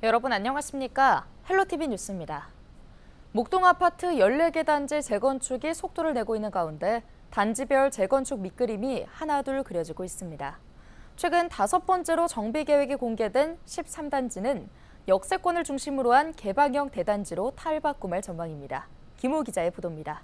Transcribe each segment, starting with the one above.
여러분 안녕하십니까? 헬로티비 뉴스입니다. 목동 아파트 14개 단지 재건축이 속도를 내고 있는 가운데 단지별 재건축 밑그림이 하나둘 그려지고 있습니다. 최근 5번째로 정비계획이 공개된 13단지는 역세권을 중심으로 한 개방형 대단지로 탈바꿈할 전망입니다. 김호 기자의 보도입니다.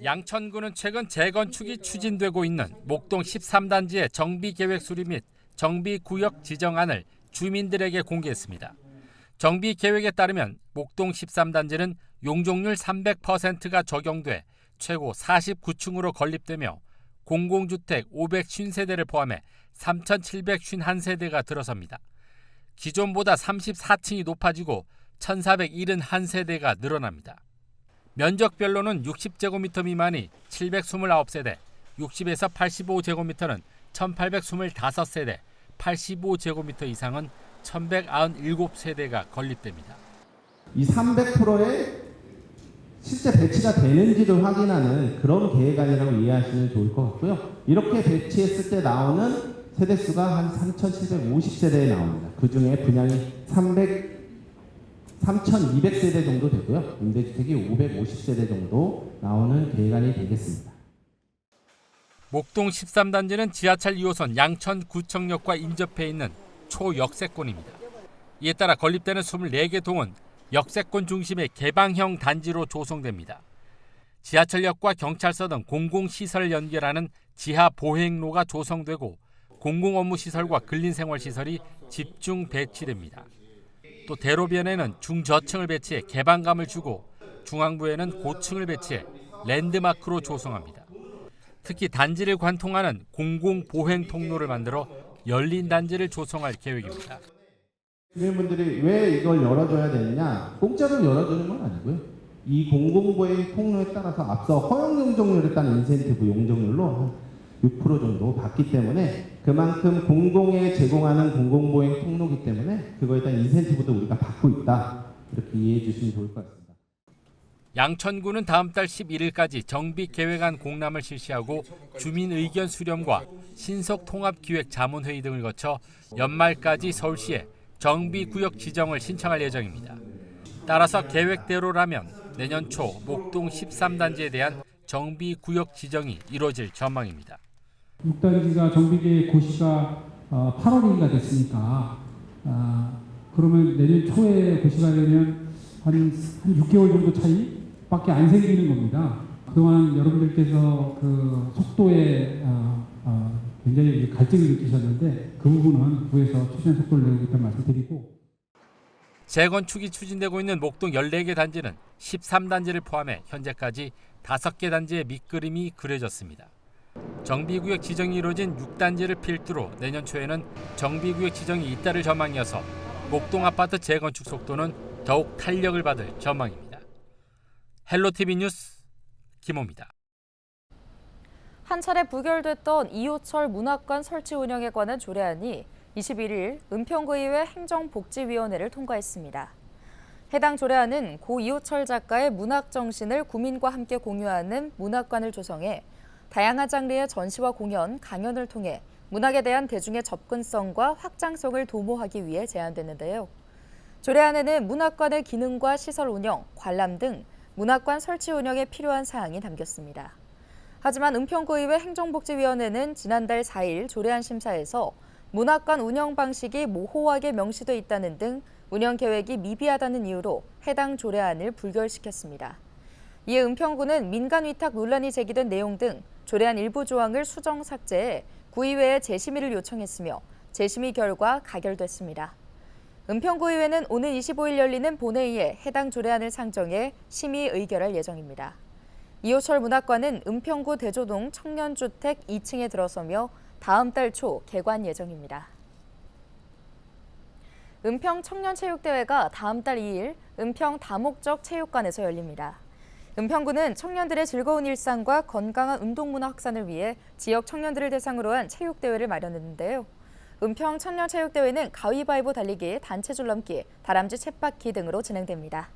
양천구는 최근 재건축이 추진되고 있는 목동 13단지의 정비계획 수립 및 정비구역 지정안을 주민들에게 공개했습니다. 정비계획에 따르면 목동 13단지는 용적률 300%가 적용돼 최고 49층으로 건립되며 공공주택 550세대를 포함해 3,751세대가 들어섭니다. 기존보다 34층이 높아지고 1,471세대가 늘어납니다. 면적별로는 60제곱미터 미만이 729세대, 60에서 85제곱미터는 1,825세대, 85제곱미터 이상은 1,197세대가 건립됩니다. 이 300%의 실제 배치가 되는지를 확인하는 그런 계획안이라고 이해하시면 좋을 것 같고요. 이렇게 배치했을 때 나오는 세대수가 한 3,750세대에 나옵니다. 그중에 분양이 3,200세대 정도 되고요. 임대주택이 550세대 정도 나오는 계획안이 되겠습니다. 목동 13단지는 지하철 2호선 양천구청역과 인접해 있는 초역세권입니다. 이에 따라 건립되는 24개 동은 역세권 중심의 개방형 단지로 조성됩니다. 지하철역과 경찰서 등 공공시설을 연결하는 지하 보행로가 조성되고 공공업무시설과 근린생활시설이 집중 배치됩니다. 또 대로변에는 중저층을 배치해 개방감을 주고 중앙부에는 고층을 배치해 랜드마크로 조성합니다. 특히 단지를 관통하는 공공보행 통로를 만들어 열린 단지를 조성할 계획입니다. 주민분들이 왜 이걸 열어줘야 되느냐? 공짜로 열어주는 건 아니고요. 이 공공보행 통로에 따라서 앞서 허용 용적률에 따른 인센티브 용적률로 6% 정도 받기 때문에 그만큼 공공에 제공하는 공공보행 통로이기 때문에 그거에 대한 인센티브도 우리가 받고 있다. 이렇게 이해해 주시면 좋을 것 같습니다. 양천구는 다음 달 11일까지 정비계획안 공람을 실시하고 주민 의견 수렴과 신속통합기획자문회의 등을 거쳐 연말까지 서울시에 정비구역 지정을 신청할 예정입니다. 따라서 계획대로라면 내년 초 목동 13단지에 대한 정비구역 지정이 이루어질 전망입니다. 6단지가 정비계획 고시가 8월이가 됐으니까 그러면 내년 초에 고시가 되면 한 6개월 정도 차이밖에 안 생기는 겁니다. 그동안 여러분들께서 그 속도에 굉장히 갈증을 느끼셨는데 그 부분은 구에서 최대한 속도를 내고 있다는 말씀드리고 재건축이 추진되고 있는 목동 14개 단지는 13단지를 포함해 현재까지 5개 단지의 밑그림이 그려졌습니다. 정비구역 지정이 이루어진 6단지를 필두로 내년 초에는 정비구역 지정이 잇따를 전망이어서 목동 아파트 재건축 속도는 더욱 탄력을 받을 전망입니다. 헬로티비 뉴스 김호입니다. 한 차례 부결됐던 이호철 문학관 설치 운영에 관한 조례안이 21일 은평구의회 행정복지위원회를 통과했습니다. 해당 조례안은 고 이호철 작가의 문학 정신을 구민과 함께 공유하는 문학관을 조성해 다양한 장르의 전시와 공연, 강연을 통해 문학에 대한 대중의 접근성과 확장성을 도모하기 위해 제안됐는데요. 조례안에는 문학관의 기능과 시설 운영, 관람 등 문학관 설치 운영에 필요한 사항이 담겼습니다. 하지만 은평구의회 행정복지위원회는 지난달 4일 조례안 심사에서 문학관 운영 방식이 모호하게 명시돼 있다는 등 운영 계획이 미비하다는 이유로 해당 조례안을 불결시켰습니다. 이에 은평구는 민간 위탁 논란이 제기된 내용 등 조례안 일부 조항을 수정 삭제해 구의회에 재심의를 요청했으며 재심의 결과 가결됐습니다. 은평구의회는 오는 25일 열리는 본회의에 해당 조례안을 상정해 심의 의결할 예정입니다. 이호철 문학관은 은평구 대조동 청년주택 2층에 들어서며 다음 달 초 개관 예정입니다. 은평 청년체육대회가 다음 달 2일 은평 다목적 체육관에서 열립니다. 은평구는 청년들의 즐거운 일상과 건강한 운동문화 확산을 위해 지역 청년들을 대상으로 한 체육대회를 마련했는데요. 은평 청년체육대회는 가위바위보 달리기, 단체 줄넘기, 다람쥐 쳇바퀴 등으로 진행됩니다.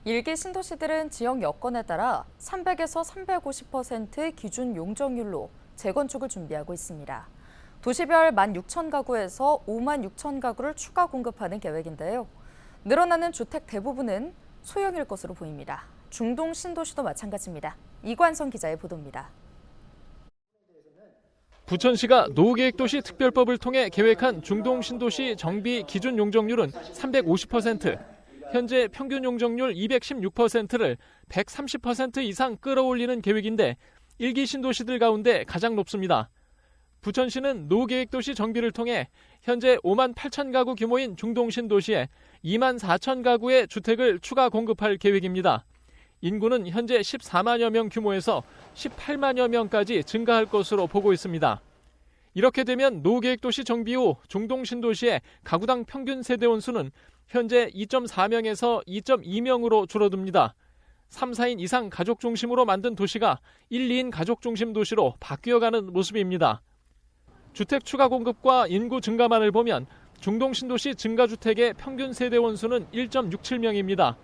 일기 신도시들은 지역 여건에 따라 300에서 350% 기준 용적률로 재건축을 준비하고 있습니다. 도시별 16,000가구에서 56,000가구를 추가 공급하는 계획인데요. 늘어나는 주택 대부분은 소형일 것으로 보입니다. 중동 신도시도 마찬가지입니다. 이관성 기자의 보도입니다. 부천시가 노후계획도시 특별법을 통해 계획한 중동 신도시 정비 기준 용적률은 350%, 현재 평균 용적률 216%를 130% 이상 끌어올리는 계획인데 1기 신도시들 가운데 가장 높습니다. 부천시는 노후계획도시 정비를 통해 현재 5만 8천 가구 규모인 중동 신도시에 2만 4천 가구의 주택을 추가 공급할 계획입니다. 인구는 현재 14만여 명 규모에서 18만여 명까지 증가할 것으로 보고 있습니다. 이렇게 되면 노후계획도시 정비 후 중동 신도시의 가구당 평균 세대원 수는 현재 2.4명에서 2.2명으로 줄어듭니다. 3, 4인 이상 가족 중심으로 만든 도시가 1, 2인 가족 중심 도시로 바뀌어가는 모습입니다. 주택 추가 공급과 인구 증가만을 보면 중동 신도시 증가주택의 평균 세대원 수는 1.67명입니다.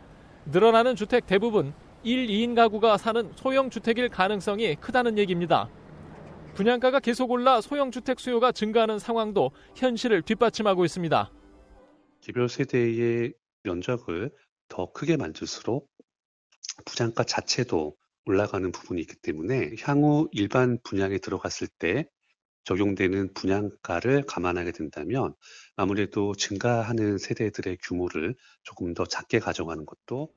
늘어나는 주택 대부분 1, 2인 가구가 사는 소형 주택일 가능성이 크다는 얘기입니다. 분양가가 계속 올라 소형 주택 수요가 증가하는 상황도 현실을 뒷받침하고 있습니다. 개별 세대의 면적을 더 크게 만들수록 분양가 자체도 올라가는 부분이 있기 때문에 향후 일반 분양에 들어갔을 때 적용되는 분양가를 감안하게 된다면 아무래도 증가하는 세대들의 규모를 조금 더 작게 가져가는 것도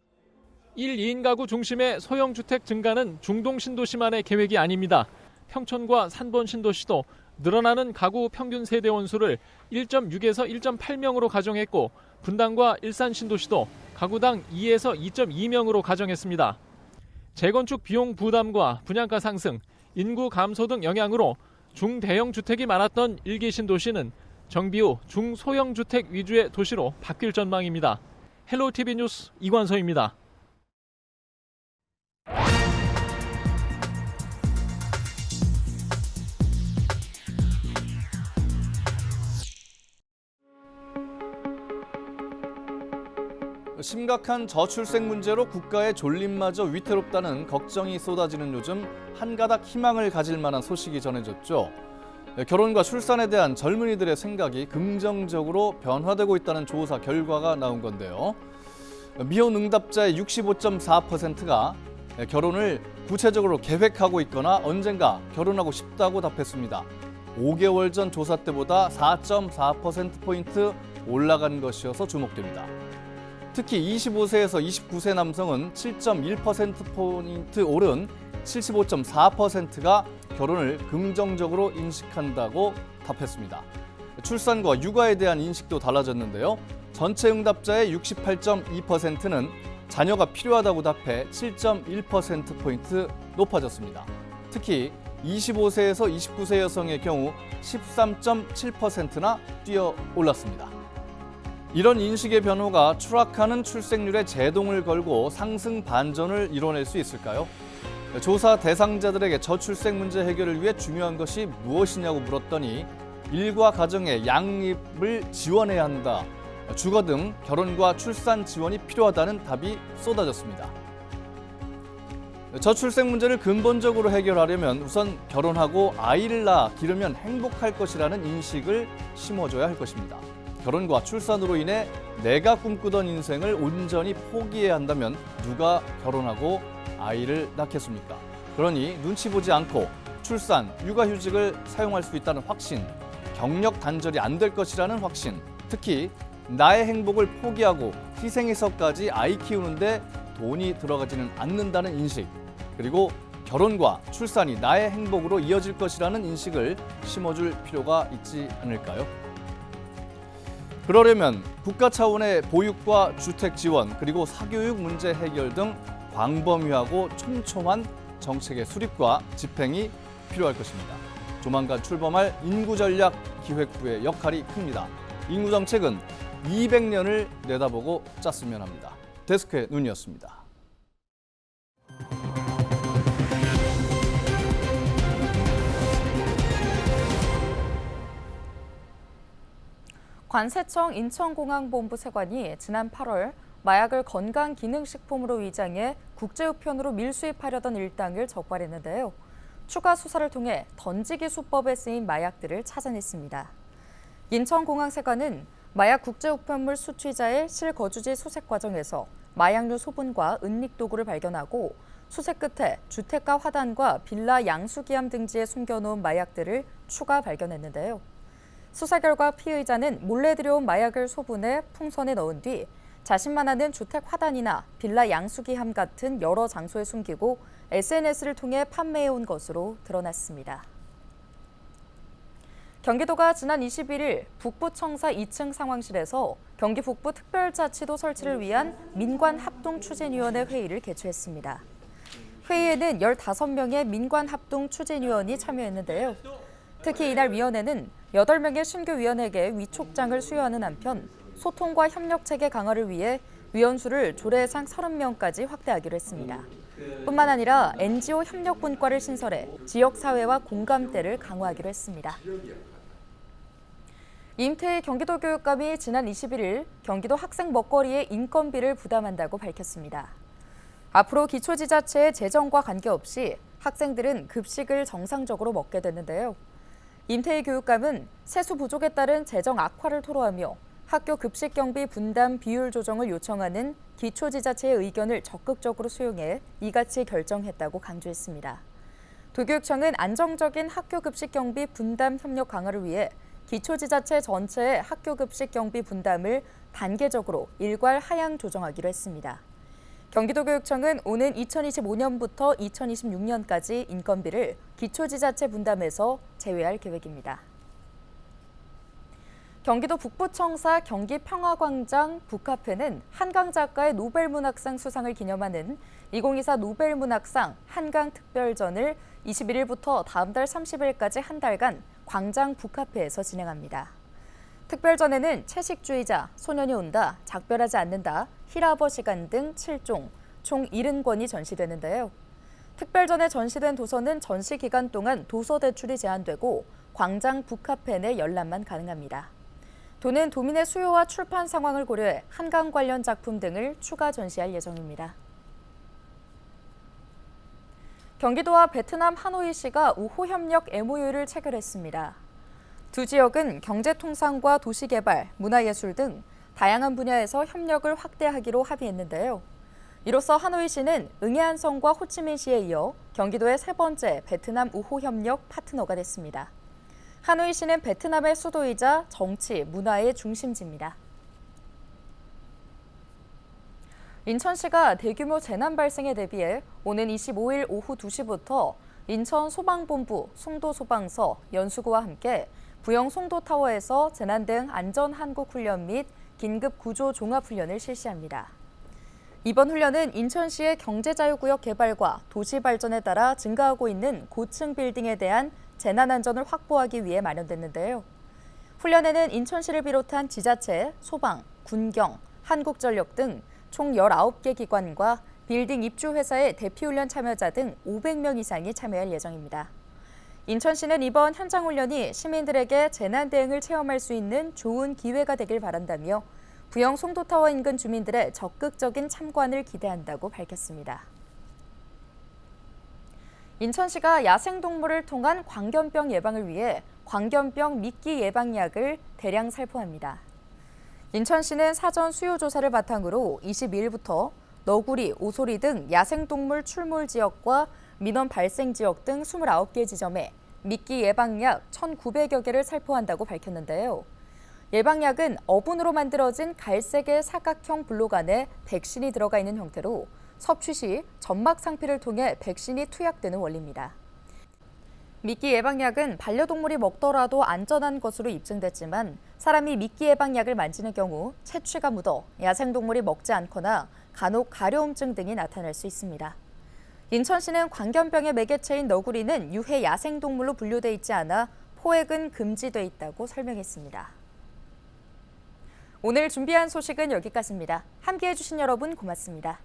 1, 2인 가구 중심의 소형 주택 증가는 중동 신도시만의 계획이 아닙니다. 평촌과 산본 신도시도 늘어나는 가구 평균 세대원 수를 1.6에서 1.8명으로 가정했고 분당과 일산 신도시도 가구당 2에서 2.2명으로 가정했습니다. 재건축 비용 부담과 분양가 상승, 인구 감소 등 영향으로 중대형 주택이 많았던 1기 신도시는 정비 후 중소형 주택 위주의 도시로 바뀔 전망입니다. 헬로티비 뉴스 이관서입니다. 심각한 저출생 문제로 국가의 존립마저 위태롭다는 걱정이 쏟아지는 요즘 한 가닥 희망을 가질 만한 소식이 전해졌죠. 결혼과 출산에 대한 젊은이들의 생각이 긍정적으로 변화되고 있다는 조사 결과가 나온 건데요. 미혼 응답자의 65.4%가 결혼을 구체적으로 계획하고 있거나 언젠가 결혼하고 싶다고 답했습니다. 5개월 전 조사 때보다 4.4%포인트 올라간 것이어서 주목됩니다. 특히 25세에서 29세 남성은 7.1%포인트 오른 75.4%가 결혼을 긍정적으로 인식한다고 답했습니다. 출산과 육아에 대한 인식도 달라졌는데요. 전체 응답자의 68.2%는 자녀가 필요하다고 답해 7.1%포인트 높아졌습니다. 특히 25세에서 29세 여성의 경우 13.7%나 뛰어 올랐습니다. 이런 인식의 변화가 추락하는 출생률에 제동을 걸고 상승 반전을 이뤄낼 수 있을까요? 조사 대상자들에게 저출생 문제 해결을 위해 중요한 것이 무엇이냐고 물었더니 일과 가정의 양립을 지원해야 한다. 주거 등 결혼과 출산 지원이 필요하다는 답이 쏟아졌습니다. 저출생 문제를 근본적으로 해결하려면 우선 결혼하고 아이를 낳아 기르면 행복할 것이라는 인식을 심어줘야 할 것입니다. 결혼과 출산으로 인해 내가 꿈꾸던 인생을 온전히 포기해야 한다면 누가 결혼하고 아이를 낳겠습니까? 그러니 눈치 보지 않고 출산, 육아휴직을 사용할 수 있다는 확신, 경력 단절이 안 될 것이라는 확신, 특히 나의 행복을 포기하고 희생해서까지 아이 키우는데 돈이 들어가지는 않는다는 인식, 그리고 결혼과 출산이 나의 행복으로 이어질 것이라는 인식을 심어줄 필요가 있지 않을까요? 그러려면 국가 차원의 보육과 주택 지원, 그리고 사교육 문제 해결 등 광범위하고 촘촘한 정책의 수립과 집행이 필요할 것입니다. 조만간 출범할 인구전략기획부의 역할이 큽니다. 인구정책은 200년을 내다보고 짰으면 합니다. 데스크의 눈이었습니다. 관세청 인천공항본부 세관이 지난 8월 마약을 건강기능식품으로 위장해 국제우편으로 밀수입하려던 일당을 적발했는데요. 추가 수사를 통해 던지기 수법에 쓰인 마약들을 찾아냈습니다. 인천공항세관은 마약 국제우편물 수취자의 실거주지 수색 과정에서 마약류 소분과 은닉 도구를 발견하고 수색 끝에 주택가 화단과 빌라 양수기함 등지에 숨겨놓은 마약들을 추가 발견했는데요. 수사 결과 피의자는 몰래 들여온 마약을 소분해 풍선에 넣은 뒤 자신만 아는 주택 화단이나 빌라 양수기함 같은 여러 장소에 숨기고 SNS를 통해 판매해온 것으로 드러났습니다. 경기도가 지난 21일 북부청사 2층 상황실에서 경기 북부 특별자치도 설치를 위한 민관합동추진위원회 회의를 개최했습니다. 회의에는 15명의 민관합동추진위원이 참여했는데요. 특히 이날 위원회는 8명의 신규 위원에게 위촉장을 수여하는 한편 소통과 협력 체계 강화를 위해 위원수를 조례상 30명까지 확대하기로 했습니다. 뿐만 아니라 NGO 협력분과를 신설해 지역사회와 공감대를 강화하기로 했습니다. 임태희 경기도교육감이 지난 21일 경기도 학생 먹거리의 인건비를 부담한다고 밝혔습니다. 앞으로 기초지자체의 재정과 관계없이 학생들은 급식을 정상적으로 먹게 됐는데요. 임태희 교육감은 세수 부족에 따른 재정 악화를 토로하며 학교 급식 경비 분담 비율 조정을 요청하는 기초지자체의 의견을 적극적으로 수용해 이같이 결정했다고 강조했습니다. 도교육청은 안정적인 학교 급식 경비 분담 협력 강화를 위해 기초지자체 전체의 학교 급식 경비 분담을 단계적으로 일괄 하향 조정하기로 했습니다. 경기도교육청은 오는 2025년부터 2026년까지 인건비를 기초지자체 분담에서 제외할 계획입니다. 경기도 북부청사 경기평화광장 북카페는 한강 작가의 노벨문학상 수상을 기념하는 2024 노벨문학상 한강특별전을 21일부터 다음 달 30일까지 한 달간 광장 북카페에서 진행합니다. 특별전에는 채식주의자, 소년이 온다, 작별하지 않는다, 히라버 시간 등 7종, 총 70권이 전시되는데요. 특별전에 전시된 도서는 전시 기간 동안 도서 대출이 제한되고 광장 북카페 내 열람만 가능합니다. 도는 도민의 수요와 출판 상황을 고려해 한강 관련 작품 등을 추가 전시할 예정입니다. 경기도와 베트남 하노이시가 우호협력 MOU를 체결했습니다. 두 지역은 경제통상과 도시개발, 문화예술 등 다양한 분야에서 협력을 확대하기로 합의했는데요. 이로써 하노이시는 응해안성과 호치민시에 이어 경기도의 세 번째 베트남 우호협력 파트너가 됐습니다. 하노이시는 베트남의 수도이자 정치, 문화의 중심지입니다. 인천시가 대규모 재난 발생에 대비해 오는 25일 오후 2시부터 인천 소방본부, 송도소방서, 연수구와 함께 부영 송도타워에서 재난 등 안전한국훈련 및 긴급구조종합훈련을 실시합니다. 이번 훈련은 인천시의 경제자유구역 개발과 도시 발전에 따라 증가하고 있는 고층 빌딩에 대한 재난 안전을 확보하기 위해 마련됐는데요. 훈련에는 인천시를 비롯한 지자체, 소방, 군경, 한국전력 등 총 19개 기관과 빌딩 입주회사의 대피훈련 참여자 등 500명 이상이 참여할 예정입니다. 인천시는 이번 현장훈련이 시민들에게 재난 대응을 체험할 수 있는 좋은 기회가 되길 바란다며 부영 송도타워 인근 주민들의 적극적인 참관을 기대한다고 밝혔습니다. 인천시가 야생동물을 통한 광견병 예방을 위해 광견병 미끼 예방약을 대량 살포합니다. 인천시는 사전 수요 조사를 바탕으로 22일부터 너구리, 오소리 등 야생동물 출몰 지역과 민원 발생 지역 등 29개 지점에 미끼 예방약 1,900여 개를 살포한다고 밝혔는데요. 예방약은 어분으로 만들어진 갈색의 사각형 블록 안에 백신이 들어가 있는 형태로 섭취 시 점막 상피를 통해 백신이 투약되는 원리입니다. 미끼 예방약은 반려동물이 먹더라도 안전한 것으로 입증됐지만 사람이 미끼 예방약을 만지는 경우 채취가 묻어 야생동물이 먹지 않거나 간혹 가려움증 등이 나타날 수 있습니다. 인천시는 광견병의 매개체인 너구리는 유해 야생동물로 분류돼 있지 않아 포획은 금지돼 있다고 설명했습니다. 오늘 준비한 소식은 여기까지입니다. 함께해 주신 여러분 고맙습니다.